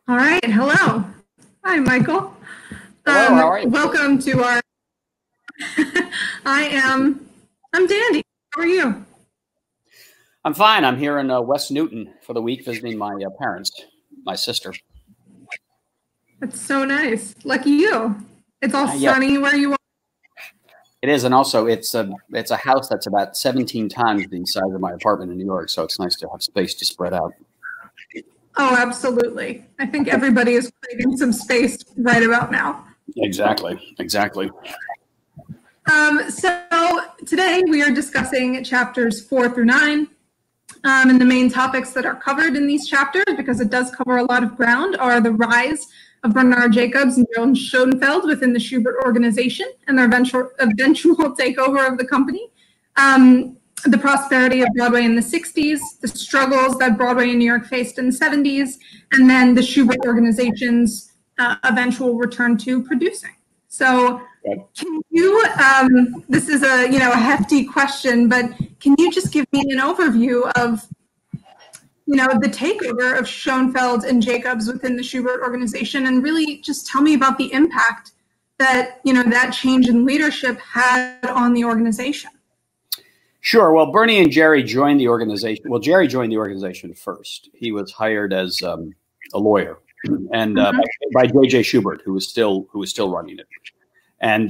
All right. Hello. Hi, Michael. Hello, how are you? Welcome to our. I'm Dandy. How are you? I'm fine. I'm here in West Newton for the week visiting my parents, my sister. That's so nice. Lucky you. It's all Yeah, sunny where you are. it is, and also it's a house that's about 17 times the size of my apartment in New York, so it's nice to have space to spread out. Oh, absolutely. I think everybody is craving some space right about now. Exactly, exactly. So today we are discussing chapters 4 through 9. And the main topics that are covered in these chapters, because it does cover a lot of ground, are the rise of Bernard Jacobs and Joan Schoenfeld within the Schubert organization and their eventual takeover of the company, the prosperity of Broadway in the 60s, the struggles that Broadway in New York faced in the 70s, and then the Schubert organization's eventual return to producing. So can you, this is a hefty question, but can you just give me an overview of the takeover of Schoenfeld and Jacobs within the Schubert organization, and really just tell me about the impact that that change in leadership had on the organization? Sure. Well, Bernie and Jerry joined the organization. Well, Jerry joined the organization first. He was hired as a lawyer, and by J.J. Schubert, who was still running it, and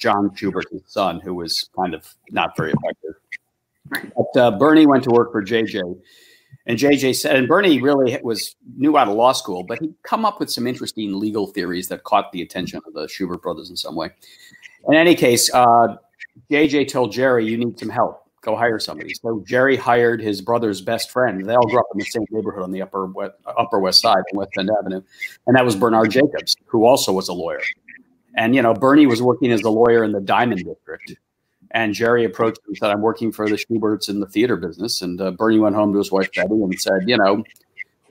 John Schubert, his son, who was kind of not very effective. But Bernie went to work for J.J. And J.J. said, and Bernie really knew out of law school, but he'd come up with some interesting legal theories that caught the attention of the Schubert brothers in some way. In any case, J.J. told Jerry, "You need some help. Go hire somebody." So Jerry hired his brother's best friend. They all grew up in the same neighborhood on the Upper West Side on West End Avenue, and that was Bernard Jacobs, who also was a lawyer. And Bernie was working as a lawyer in the Diamond District. And Jerry approached him and said, "I'm working for the Schuberts in the theater business." And Bernie went home to his wife, Betty, and said,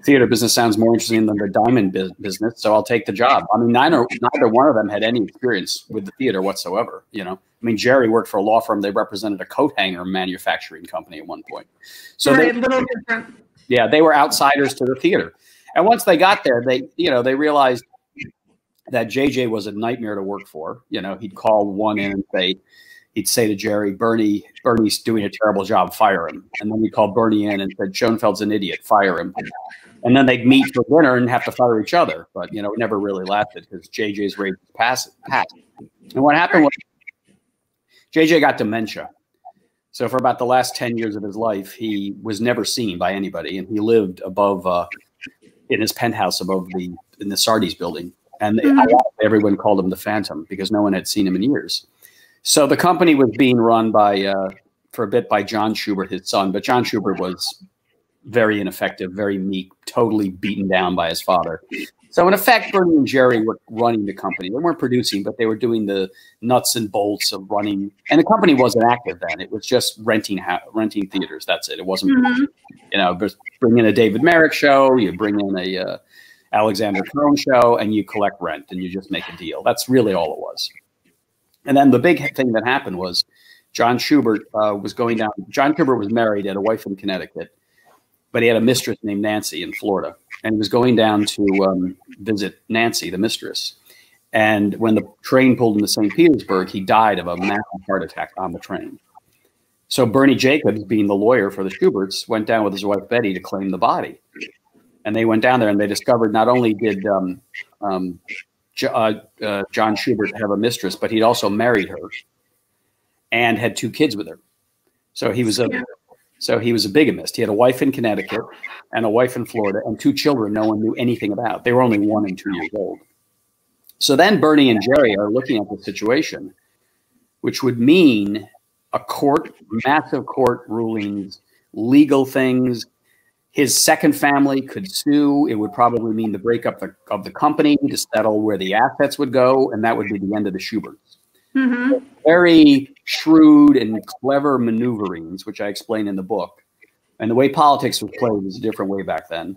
"Theater business sounds more interesting than the diamond business, so I'll take the job." I mean, neither one of them had any experience with the theater whatsoever. I mean, Jerry worked for a law firm. They represented a coat hanger manufacturing company at one point. So right, a little different. Yeah, they were outsiders to the theater. And once they got there, they realized that JJ was a nightmare to work for. He'd call one in and he'd say to Jerry, Bernie's doing a terrible job, fire him. And then he'd call Bernie in and said, "Schoenfeld's an idiot, fire him." And then they'd meet for dinner and have to fire each other. But, it never really lasted because JJ's rate passed. And what happened was JJ got dementia. So for about the last 10 years of his life, he was never seen by anybody. And he lived above, in his penthouse in the Sardi's building. And everyone called him the Phantom because no one had seen him in years. So the company was being run for a bit by John Schubert, his son, but John Schubert was very ineffective, very meek, totally beaten down by his father. So in effect, Bernie and Jerry were running the company. They weren't producing, but they were doing the nuts and bolts of running. And the company wasn't active then. It was just renting theaters. That's it. It wasn't, bring in a David Merrick show, you bring in a Alexander Crone show, and you collect rent, and you just make a deal. That's really all it was. And then the big thing that happened was John Schubert was going down. John Schubert was married, had a wife in Connecticut, but he had a mistress named Nancy in Florida. And he was going down to visit Nancy, the mistress. And when the train pulled into St. Petersburg, he died of a massive heart attack on the train. So Bernie Jacobs, being the lawyer for the Schuberts, went down with his wife Betty to claim the body. And they went down there and they discovered not only did John Schubert have a mistress, but he'd also married her and had 2 kids with her. So he was a bigamist. He had a wife in Connecticut and a wife in Florida and 2 children no one knew anything about. They were only 1 and 2 years old. So then Bernie and Jerry are looking at the situation, which would mean massive court rulings, legal things. His second family could sue. It would probably mean the breakup of the company to settle where the assets would go, and that would be the end of the Schuberts. Mm-hmm. Very shrewd and clever maneuverings, which I explain in the book. And the way politics was played was a different way back then.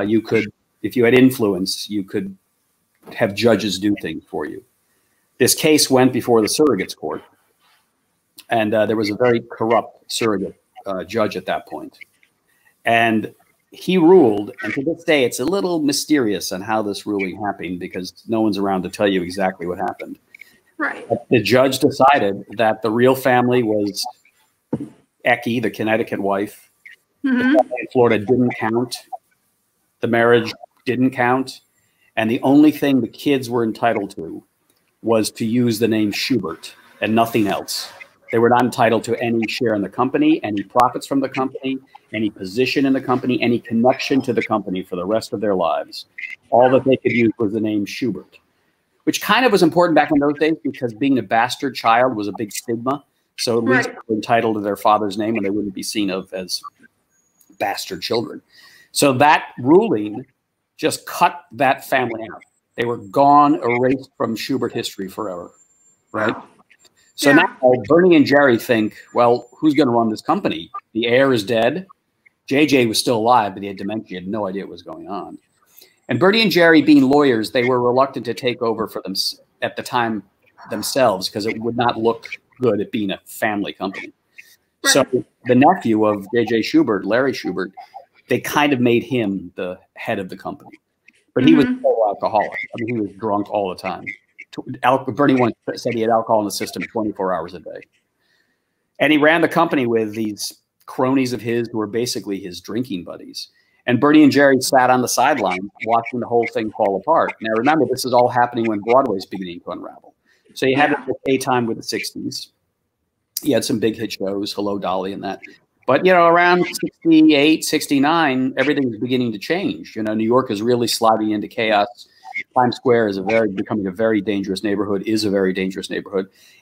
You could, if you had influence, you could have judges do things for you. This case went before the surrogates court, and there was a very corrupt surrogate judge at that point. And he ruled, and to this day, it's a little mysterious on how this ruling happened because no one's around to tell you exactly what happened. Right. But the judge decided that the real family was Eckie, the Connecticut wife. The family in Florida didn't count. The marriage didn't count. And the only thing the kids were entitled to was to use the name Schubert and nothing else. They were not entitled to any share in the company, any profits from the company, any position in the company, any connection to the company for the rest of their lives. All that they could use was the name Schubert, which kind of was important back in those days because being a bastard child was a big stigma. So at least they were entitled to their father's name and they wouldn't be seen of as bastard children. So that ruling just cut that family out. They were gone, erased from Schubert history forever, right? So now Bernie and Jerry think, well, who's going to run this company? The heir is dead. JJ was still alive, but he had dementia. He had no idea what was going on. And Bernie and Jerry, being lawyers, they were reluctant to take over for them at the time themselves because it would not look good at being a family company. Right. So the nephew of JJ Schubert, Larry Schubert, they kind of made him the head of the company. But he was so alcoholic. I mean, he was drunk all the time. Bernie once said he had alcohol in the system 24 hours a day. And he ran the company with these cronies of his who were basically his drinking buddies. And Bernie and Jerry sat on the sidelines watching the whole thing fall apart. Now, remember, this is all happening when Broadway's beginning to unravel. So you had the daytime with the 60s. You had some big hit shows, Hello, Dolly, and that. But, you know, around 68, 69, everything's beginning to change. You know, New York is really sliding into chaos. Times Square is becoming a very dangerous neighborhood,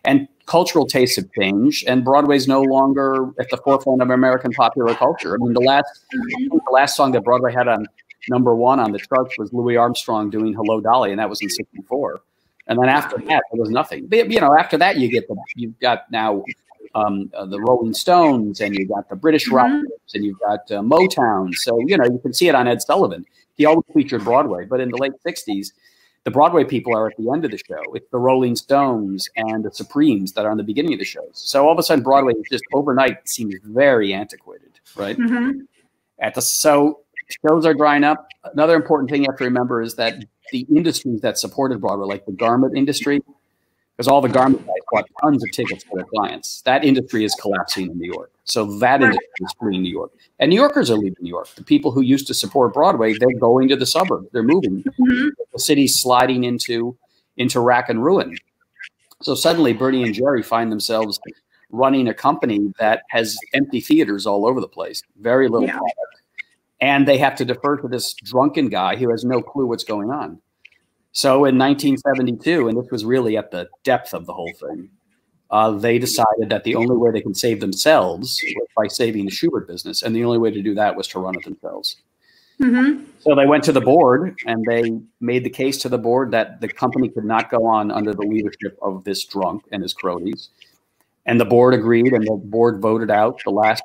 and cultural tastes have changed, and Broadway's no longer at the forefront of American popular culture. I mean, the last song that Broadway had on #1 on the charts was Louis Armstrong doing Hello, Dolly, and that was in '64. And then after that, there was nothing. But, you know, after that, you've got now the Rolling Stones, and you've got the British Rockers, and you've got Motown. So, you know, you can see it on Ed Sullivan. He always featured Broadway, but in the late 60s, the Broadway people are at the end of the show. It's the Rolling Stones and the Supremes that are on the beginning of the shows. So all of a sudden, Broadway is just overnight seems very antiquated, right? So shows are drying up. Another important thing you have to remember is that the industries that supported Broadway, like the garment industry, because all the garment guys bought tons of tickets for their clients. That industry is collapsing in New York. So that industry is fleeing New York. And New Yorkers are leaving New York. The people who used to support Broadway, they're going to the suburbs. They're moving. The city's sliding into rack and ruin. So suddenly Bernie and Jerry find themselves running a company that has empty theaters all over the place, very little product. And they have to defer to this drunken guy who has no clue what's going on. So in 1972, and this was really at the depth of the whole thing, they decided that the only way they can save themselves was by saving the Schubert business. And the only way to do that was to run it themselves. So they went to the board and they made the case to the board that the company could not go on under the leadership of this drunk and his cronies. And the board agreed, and the board voted out the last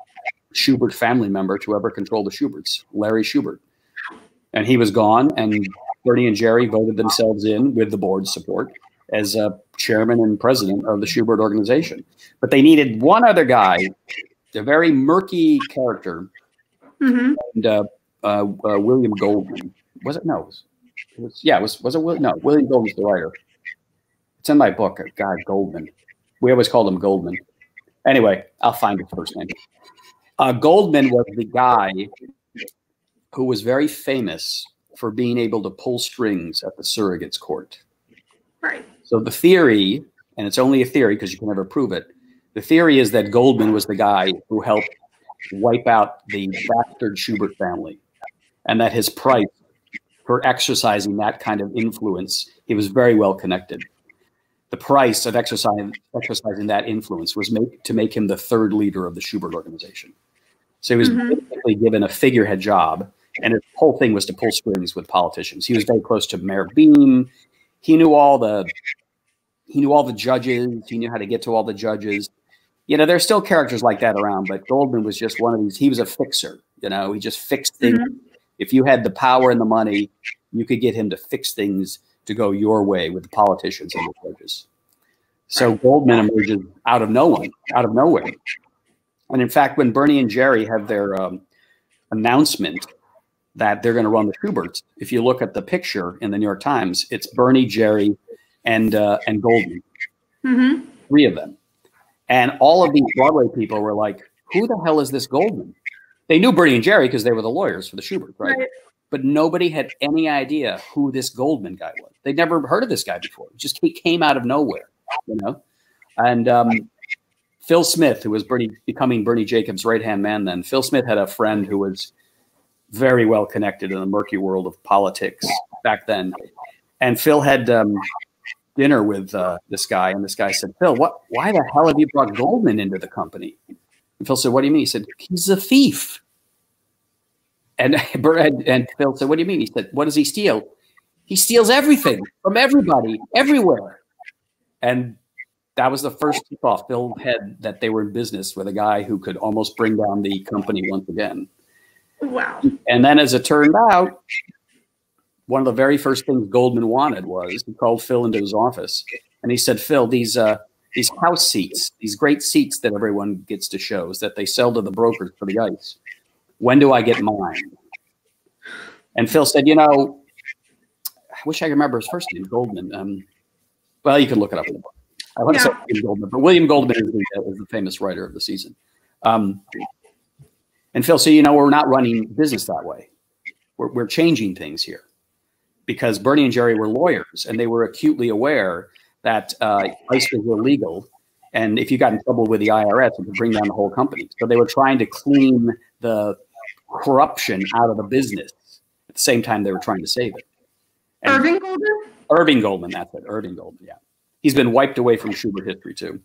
Schubert family member to ever control the Schuberts, Larry Schubert. And he was gone, and Bernie and Jerry voted themselves in with the board's support as chairman and president of the Schubert organization. But they needed one other guy, a very murky character, and William Goldman. Was it? No. Was it William? No, William Goldman's the writer. It's in my book. God, Goldman. We always called him Goldman. Anyway, I'll find his first name. Goldman was the guy who was very famous for being able to pull strings at the surrogate's court. Right. So the theory, and it's only a theory because you can never prove it, the theory is that Goldman was the guy who helped wipe out the bastard Schubert family, and that his price for exercising that kind of influence, he was very well connected. The price of exercising that influence was to make him the third leader of the Schubert organization. So he was basically given a figurehead job, and his whole thing was to pull strings with politicians. He was very close to Mayor Beam. He knew all the judges. He knew how to get to all the judges. You know, there's still characters like that around, but Goldman was just one of these. He was a fixer. You know, he just fixed things. If you had the power and the money, you could get him to fix things to go your way with the politicians and the judges. So Goldman emerges out of nowhere. And in fact, when Bernie and Jerry have their announcement that they're going to run the Schuberts. If you look at the picture in the New York Times, it's Bernie, Jerry, and Goldman, three of them. And all of these Broadway people were like, who the hell is this Goldman? They knew Bernie and Jerry because they were the lawyers for the Schuberts, right? But nobody had any idea who this Goldman guy was. They'd never heard of this guy before. He came out of nowhere, you know? And Phil Smith, who was becoming Bernie Jacobs' right-hand man then, Phil Smith had a friend who was very well connected in the murky world of politics back then. And Phil had dinner with this guy, and this guy said, Phil, why the hell have you brought Goldman into the company? And Phil said, what do you mean? He said, he's a thief. And Phil said, what do you mean? He said, what does he steal? He steals everything from everybody, everywhere. And that was the first tip-off Phil had that they were in business with a guy who could almost bring down the company once again. Wow. And then as it turned out, one of the very first things Goldman wanted was he called Phil into his office and he said, Phil, these house seats, these great seats that everyone gets to shows that they sell to the brokers for the ice, when do I get mine? And Phil said, you know, I wish I could remember his first name, Goldman. Well, you can look it up in the book. I want to say William Goldman, but William Goldman is the famous writer of the season. And Phil said, you know, we're not running business that way. We're changing things here. Because Bernie and Jerry were lawyers, and they were acutely aware that ice was illegal. And if you got in trouble with the IRS, it could bring down the whole company. So they were trying to clean the corruption out of the business. At the same time, they were trying to save it. And Irving Goldman? Irving Goldman, that's it. Irving Goldman, yeah. He's been wiped away from Schubert history, too.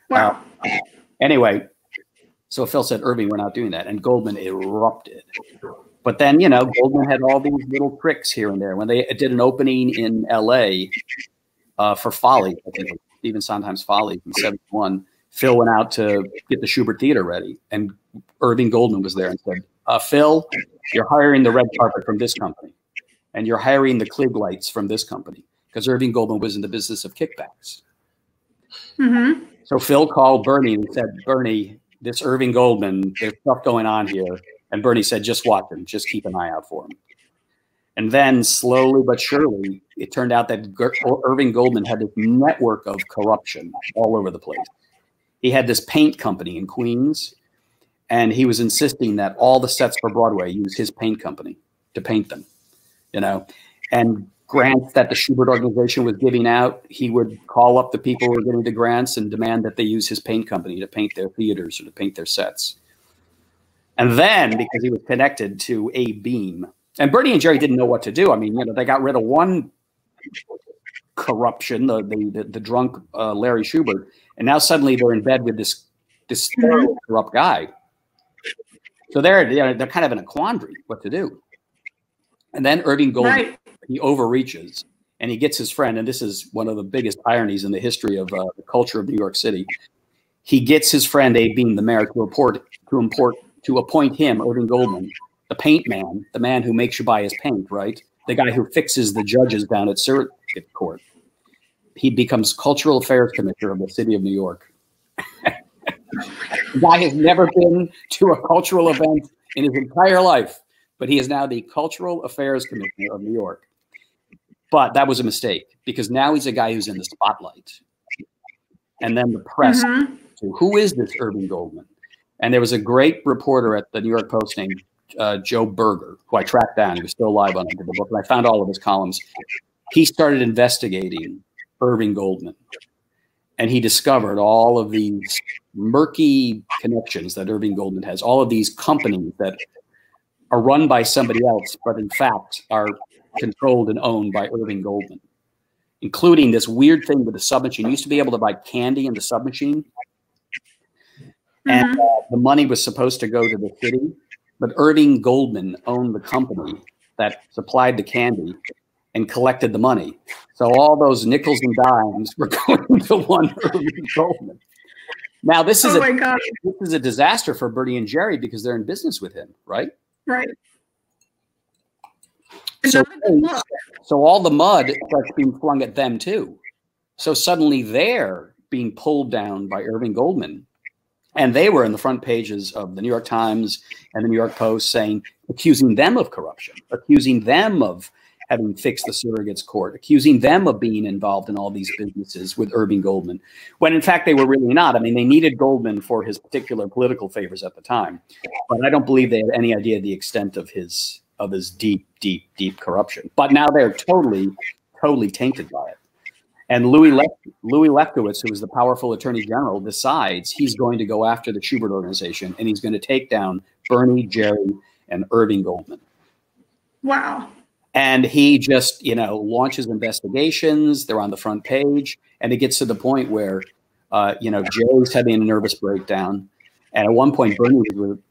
Wow. Anyway, so Phil said, Irving, we're not doing that. And Goldman erupted. But then, you know, Goldman had all these little tricks here and there. When they did an opening in L.A. For Folly, I think it was Stephen Sondheim's Folly in '71, Phil went out to get the Schubert Theater ready. And Irving Goldman was there and said, Phil, you're hiring the red carpet from this company. And you're hiring the Klieg lights from this company. Because Irving Goldman was in the business of kickbacks. So Phil called Bernie and said, Bernie, this Irving Goldman, there's stuff going on here. And Bernie said, just watch him. Just keep an eye out for him. And then slowly but surely, it turned out that Irving Goldman had this network of corruption all over the place. He had this paint company in Queens, and he was insisting that all the sets for Broadway use his paint company to paint them, you know. And grants that the Schubert organization was giving out, he would call up the people who were getting the grants and demand that they use his paint company to paint their theaters or to paint their sets. And then, because he was connected to a beam, and Bernie and Jerry didn't know what to do. I mean, you know, they got rid of one corruption, the drunk Larry Schubert, and now suddenly they're in bed with this corrupt guy. So they're kind of in a quandary what to do. And then Irving Goldman, he overreaches, and he gets his friend, and this is one of the biggest ironies in the history of the culture of New York City. He gets his friend Abe Beam, the mayor, to appoint him, Irving Goldman, the paint man, the man who makes you buy his paint, right? The guy who fixes the judges down at circuit court. He becomes cultural affairs commissioner of the city of New York. The guy has never been to a cultural event in his entire life, but he is now the cultural affairs commissioner of New York. But that was a mistake, because now he's a guy who's in the spotlight. And then the press, who is this Irving Goldman? And there was a great reporter at the New York Post named Joe Berger, who I tracked down. He was still alive when I did the book, and I found all of his columns. He started investigating Irving Goldman, and he discovered all of these murky connections that Irving Goldman has, all of these companies that are run by somebody else, but in fact are controlled and owned by Irving Goldman, including this weird thing with the submachine. You used to be able to buy candy in the submachine, and the money was supposed to go to the city, but Irving Goldman owned the company that supplied the candy and collected the money. So all those nickels and dimes were going to one Irving Goldman. Now this is this is a disaster for Bernie and Jerry because they're in business with him, right? Right. So all the mud starts being flung at them too. So suddenly they're being pulled down by Irving Goldman. And they were in the front pages of the New York Times and the New York Post saying, accusing them of corruption, accusing them of having fixed the surrogates court, accusing them of being involved in all these businesses with Irving Goldman, when in fact they were really not. I mean, they needed Goldman for his particular political favors at the time, but I don't believe they had any idea the extent of his deep, deep, deep corruption. But now they're totally, totally tainted by it. And Louis Lefkowitz, who is the powerful attorney general, decides he's going to go after the Schubert organization and he's going to take down Bernie, Jerry, and Irving Goldman. Wow. And he just, launches investigations. They're on the front page. And it gets to the point where, Jerry's having a nervous breakdown. And at one point, Bernie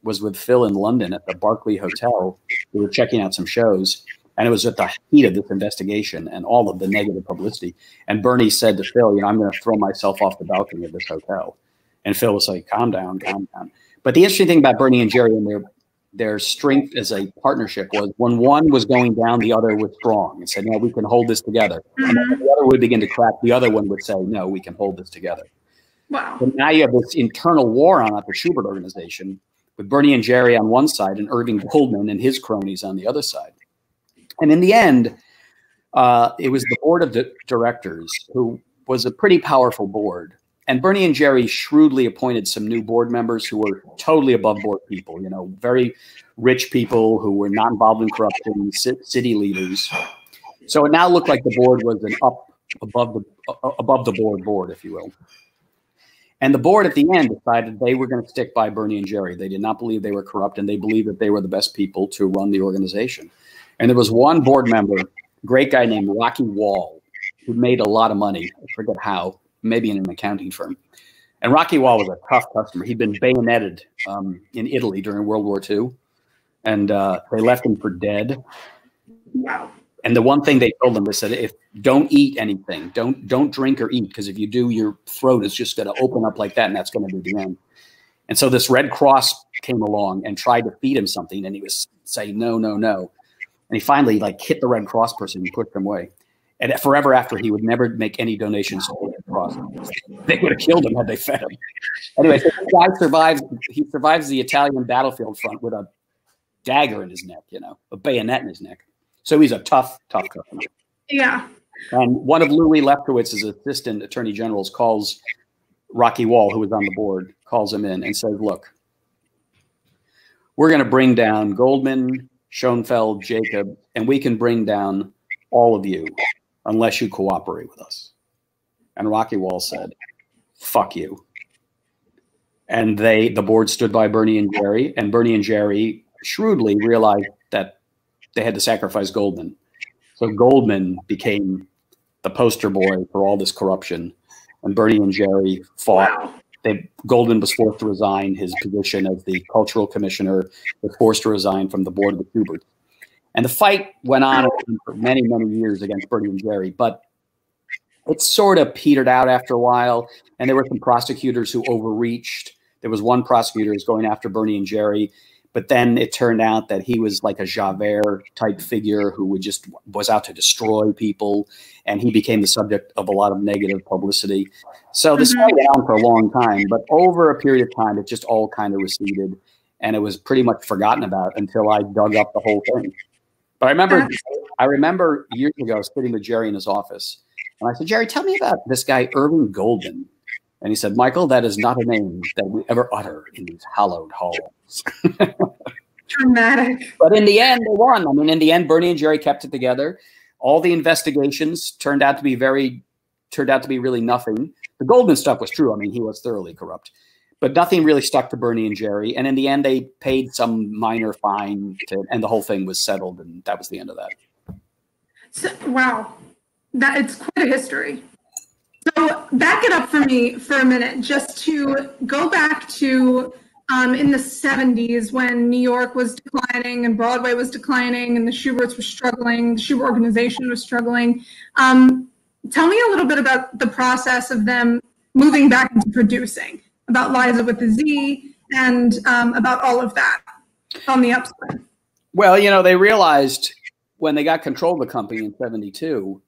was with Phil in London at the Barclay Hotel. We were checking out some shows. And it was at the heat of this investigation and all of the negative publicity. And Bernie said to Phil, I'm going to throw myself off the balcony of this hotel. And Phil was like, calm down, calm down. But the interesting thing about Bernie and Jerry and their strength as a partnership was when one was going down, the other was strong and said, no, we can hold this together. And then the other would begin to crack. The other one would say, no, we can hold this together. Wow. So now you have this internal war on at the Schubert organization with Bernie and Jerry on one side and Irving Goldman and his cronies on the other side. And in the end, it was the board of directors who was a pretty powerful board. And Bernie and Jerry shrewdly appointed some new board members who were totally above board people, very rich people who were not involved in corruption, city leaders. So it now looked like the board was an above the board, if you will. And the board at the end decided they were going to stick by Bernie and Jerry. They did not believe they were corrupt, and they believed that they were the best people to run the organization. And there was one board member, great guy named Rocky Wall, who made a lot of money. I forget how, maybe in an accounting firm. And Rocky Wall was a tough customer. He'd been bayoneted in Italy during World War II, and they left him for dead. Wow. And the one thing they told him, they said, don't eat anything, don't drink or eat, because if you do, your throat is just going to open up like that, and that's going to be the end. And so this Red Cross came along and tried to feed him something, and he was saying, no, no, no. And he finally hit the Red Cross person and pushed him away. And forever after, he would never make any donations to the Red Cross. They would have killed him had they fed him. Anyway, so this guy survives. He survives the Italian battlefield front with a dagger in his neck, a bayonet in his neck. So he's a tough, tough customer. Yeah. And one of Louis Lefkowitz's assistant attorney generals calls Rocky Wall, who was on the board, calls him in and says, look, we're going to bring down Goldman, Schoenfeld, Jacob, and we can bring down all of you unless you cooperate with us. And Rocky Wall said, fuck you. And the board stood by Bernie and Jerry, and Bernie and Jerry shrewdly realized that they had to sacrifice Goldman. So Goldman became the poster boy for all this corruption, and Bernie and Jerry fought. Wow. Goldman was forced to resign his position as the cultural commissioner, was forced to resign from the board of the Schubert. And the fight went on for many, many years against Bernie and Jerry, but it sort of petered out after a while, and there were some prosecutors who overreached. There was one prosecutor who was going after Bernie and Jerry, but then it turned out that he was like a Javert-type figure who was out to destroy people, and he became the subject of a lot of negative publicity. So this fight went on for a long time, but over a period of time, it just all kind of receded, and it was pretty much forgotten about until I dug up the whole thing. But I remember years ago sitting with Jerry in his office, and I said, Jerry, tell me about this guy, Irving Goldman. And he said, Michael, that is not a name that we ever utter in these hallowed halls. Dramatic. But in the end, they won. I mean, in the end, Bernie and Jerry kept it together. All the investigations turned out to be really nothing. The Goldman stuff was true. I mean, he was thoroughly corrupt. But nothing really stuck to Bernie and Jerry. And in the end, they paid some minor fine, and the whole thing was settled, and that was the end of that. So, wow. It's quite a history. So back it up for me for a minute, just to go back to in the 70s when New York was declining and Broadway was declining and the Schuberts were struggling, the Schubert organization was struggling. Tell me a little bit about the process of them moving back into producing, about Liza with the Z, and about all of that on the upswing. Well, they realized when they got control of the company in 72,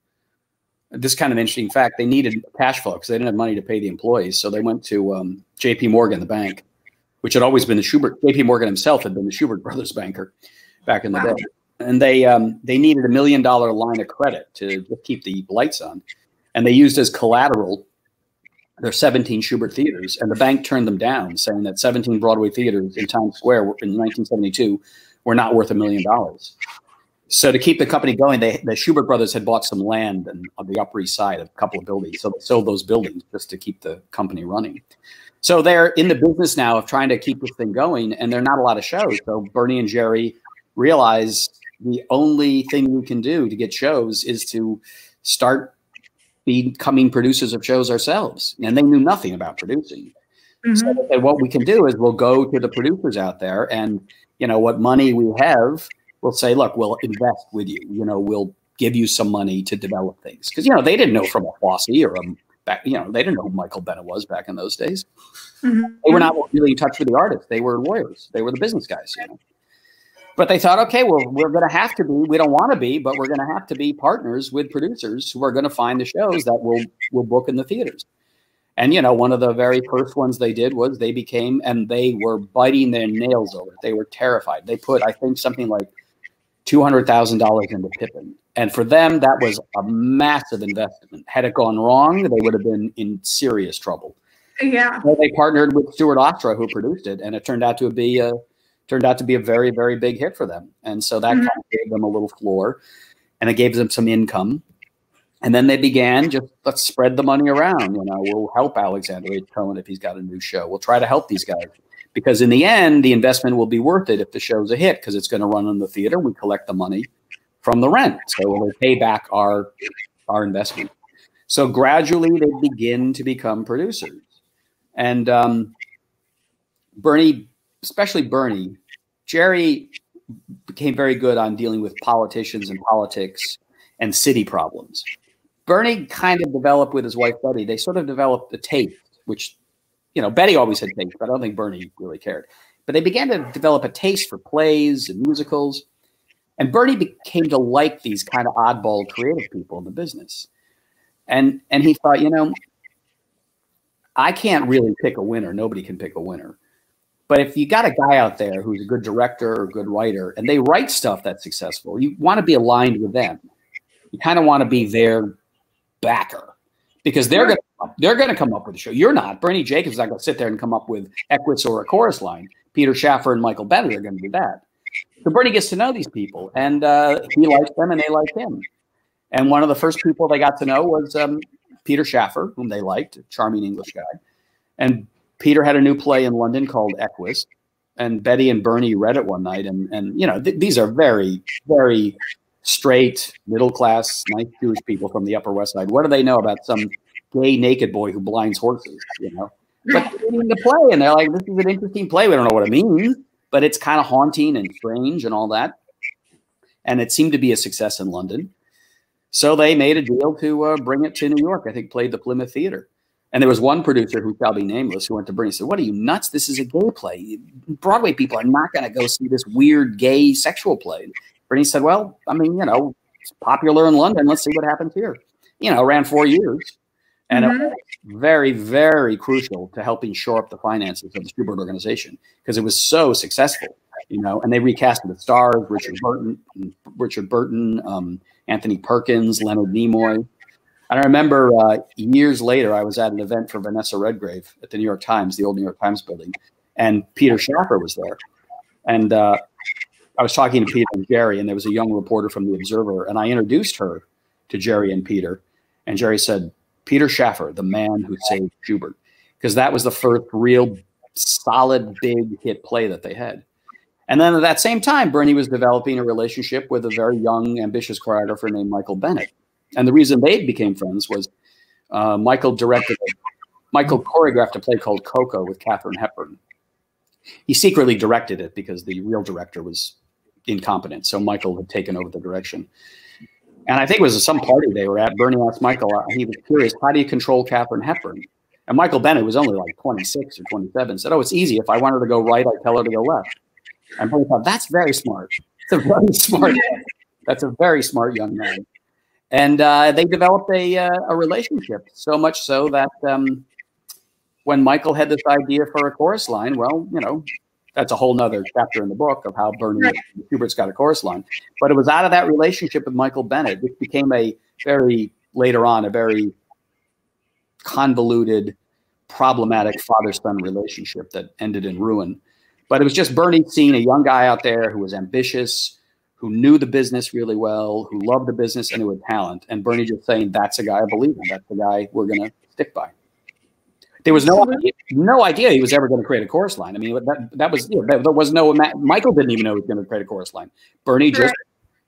this kind of interesting fact, they needed cash flow because they didn't have money to pay the employees. So they went to J.P. Morgan, the bank, which had always been the Schubert. J.P. Morgan himself had been the Schubert brothers banker back in the day. And they needed $1 million line of credit to keep the lights on. And they used as collateral their 17 Schubert theaters. And the bank turned them down, saying that 17 Broadway theaters in Times Square in 1972 were not worth $1 million. So to keep the company going, the Schubert brothers had bought some land on the Upper East Side, a couple of buildings. So they sold those buildings just to keep the company running. So they're in the business now of trying to keep this thing going, and there are not a lot of shows. So Bernie and Jerry realize the only thing we can do to get shows is to start becoming producers of shows ourselves. And they knew nothing about producing. So they said, what we can do is we'll go to the producers out there, and what money we have, we'll say, look, we'll invest with you. We'll give you some money to develop things. Because, they didn't know from a Fosse or they didn't know who Michael Bennett was back in those days. They were not really in touch with the artists. They were lawyers. They were the business guys. But they thought, okay, well, we're going to have to be, we don't want to be, but we're going to have to be partners with producers who are going to find the shows that we'll book in the theaters. And, one of the very first ones they did was they became, and they were biting their nails over it. They were terrified. They put, I think, something like $200,000 into Pippin. And for them, that was a massive investment. Had it gone wrong, they would have been in serious trouble. Yeah. So they partnered with Stuart Ostra, who produced it, and it turned out to be a very, very big hit for them. And so that kind of gave them a little floor, and it gave them some income. And then they began just, let's spread the money around. We'll help Alexander H. Cohen if he's got a new show. We'll try to help these guys. Because in the end, the investment will be worth it if the show's a hit, because it's going to run in the theater. We collect the money from the rent. So we'll pay back our investment. So gradually they begin to become producers. And Bernie, especially Bernie, Jerry became very good on dealing with politicians and politics and city problems. Bernie kind of developed with his wife, Betty, they sort of developed a taste, which, Betty always had taste, but I don't think Bernie really cared. But they began to develop a taste for plays and musicals. And Bernie came to like these kind of oddball creative people in the business. And he thought, I can't really pick a winner. Nobody can pick a winner. But if you got a guy out there who's a good director or a good writer, and they write stuff that's successful, you want to be aligned with them. You kind of want to be their backer, because they're going to come up with a show. You're not. Bernie Jacobs is not going to sit there and come up with Equus or a chorus line. Peter Schaffer and Michael Bennett are going to do that. So Bernie gets to know these people, and he likes them, and they like him. And one of the first people they got to know was Peter Schaffer, whom they liked, a charming English guy. And Peter had a new play in London called Equus, and Betty and Bernie read it one night. And these are very, very straight, middle-class, nice Jewish people from the Upper West Side. What do they know about some gay naked boy who blinds horses, But they're reading the play, and they're like, this is an interesting play. We don't know what it means, but it's kind of haunting and strange and all that. And it seemed to be a success in London. So they made a deal to bring it to New York. I think played the Plymouth Theater. And there was one producer, who shall be nameless, who went to Bernie and said, what are you, nuts? This is a gay play. Broadway people are not going to go see this weird gay sexual play. Bernie said, well, I mean, it's popular in London. Let's see what happens here. Ran 4 years. And it was very, very crucial to helping shore up the finances of the Schubert organization, because it was so successful, and they recasted the stars, Richard Burton, Anthony Perkins, Leonard Nimoy. And I remember years later, I was at an event for Vanessa Redgrave at the New York Times, the old New York Times building, and Peter Schaffer was there. And I was talking to Peter and Jerry, and there was a young reporter from The Observer, and I introduced her to Jerry and Peter. And Jerry said, Peter Schaffer, the man who saved Schubert, because that was the first real solid, big hit play that they had. And then at that same time, Bernie was developing a relationship with a very young, ambitious choreographer named Michael Bennett. And the reason they became friends was Michael choreographed a play called Coco with Katharine Hepburn. He secretly directed it because the real director was incompetent. So Michael had taken over the direction. And I think it was some party they were at. Bernie asked Michael, he was curious, how do you control Katharine Hepburn? And Michael Bennett was only like 26 or 27, said, oh, it's easy. If I want her to go right, I tell her to go left. And Bernie thought, that's very smart. It's a very smart, that's a very smart young man. And they developed a relationship, so much so that when Michael had this idea for a chorus line, well, you know, that's a whole nother chapter in the book of how Bernie Hubert's got a chorus line. But it was out of that relationship with Michael Bennett, which became later on, a very convoluted, problematic father-son relationship that ended in ruin. But it was just Bernie seeing a young guy out there who was ambitious, who knew the business really well, who loved the business and who had talent. And Bernie just saying, that's a guy I believe in. That's the guy we're going to stick by. There was no idea he was ever going to create a chorus line. I mean, that was, you know, there was no, Michael didn't even know he was going to create a chorus line. Bernie just,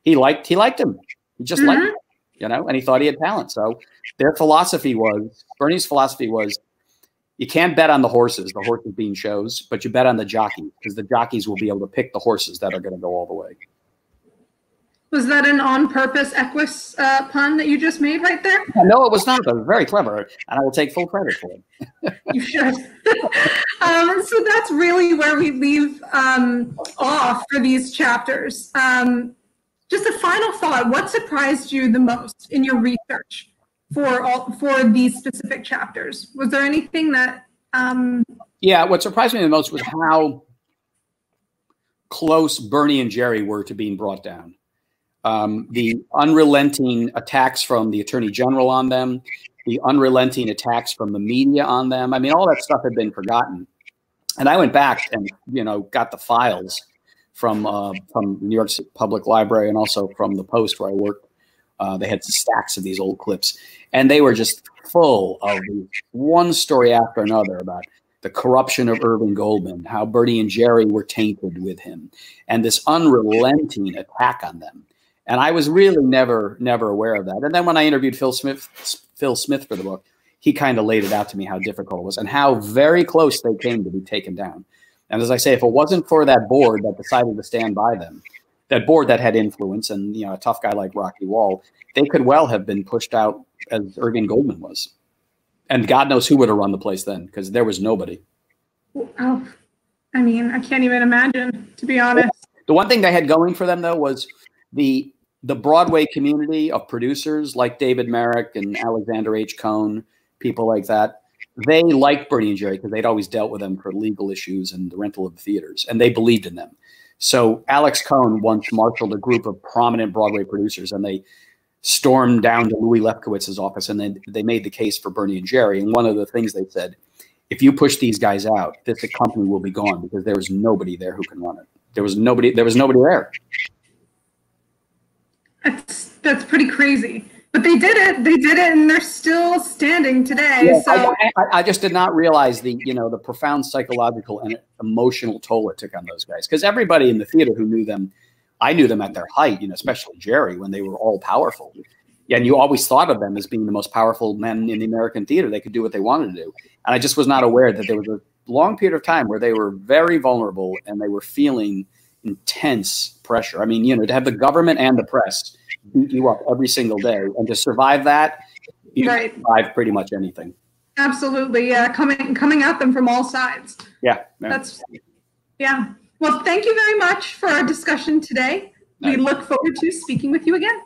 he liked him. He just liked him, you know, and he thought he had talent. So Bernie's philosophy was, you can't bet on the horses being shows, but you bet on the jockeys, because the jockeys will be able to pick the horses that are going to go all the way. Was that an on-purpose Equus pun that you just made right there? No, it was not. It was very clever, and I will take full credit for it. You should. So that's really where we leave off for these chapters. Just a final thought. What surprised you the most in your research for these specific chapters? Was there anything that... Yeah, what surprised me the most was how close Bernie and Jerry were to being brought down. The unrelenting attacks from the Attorney General on them, the unrelenting attacks from the media on them. I mean, all that stuff had been forgotten. And I went back and, you know, got the files from New York Public Library and also from the Post where I worked. They had stacks of these old clips, and they were just full of one story after another about the corruption of Irving Goldman, how Bernie and Jerry were tainted with him, and this unrelenting attack on them. And I was really never aware of that. And then when I interviewed Phil Smith for the book, he kind of laid it out to me how difficult it was and how very close they came to be taken down. And as I say, if it wasn't for that board that decided to stand by them, that board that had influence, and, you know, a tough guy like Rocky Wall, they could well have been pushed out as Irving Goldman was. And God knows who would have run the place then, because there was nobody. Oh, I mean, I can't even imagine, to be honest. The one thing they had going for them, though, was the Broadway community of producers like David Merrick and Alexander H. Cohn, people like that. They liked Bernie and Jerry because they'd always dealt with them for legal issues and the rental of the theaters, and they believed in them. So Alex Cohn once marshaled a group of prominent Broadway producers, and they stormed down to Louis Lefkowitz's office, and then they made the case for Bernie and Jerry. And one of the things they said, if you push these guys out, this company will be gone, because there was nobody there who can run it. There was nobody there. That's pretty crazy. But they did it. They did it, and they're still standing today. Yeah, so I just did not realize the profound psychological and emotional toll it took on those guys. Because everybody in the theater who knew them, I knew them at their height, especially Jerry, when they were all powerful. And you always thought of them as being the most powerful men in the American theater. They could do what they wanted to do. And I just was not aware that there was a long period of time where they were very vulnerable and they were feeling intense pressure. I mean, to have the government and the press beat you up every single day, and to survive that, you survive pretty much anything. Absolutely, yeah. Coming at them from all sides. Yeah. Yeah. Well, thank you very much for our discussion today. We look forward to speaking with you again.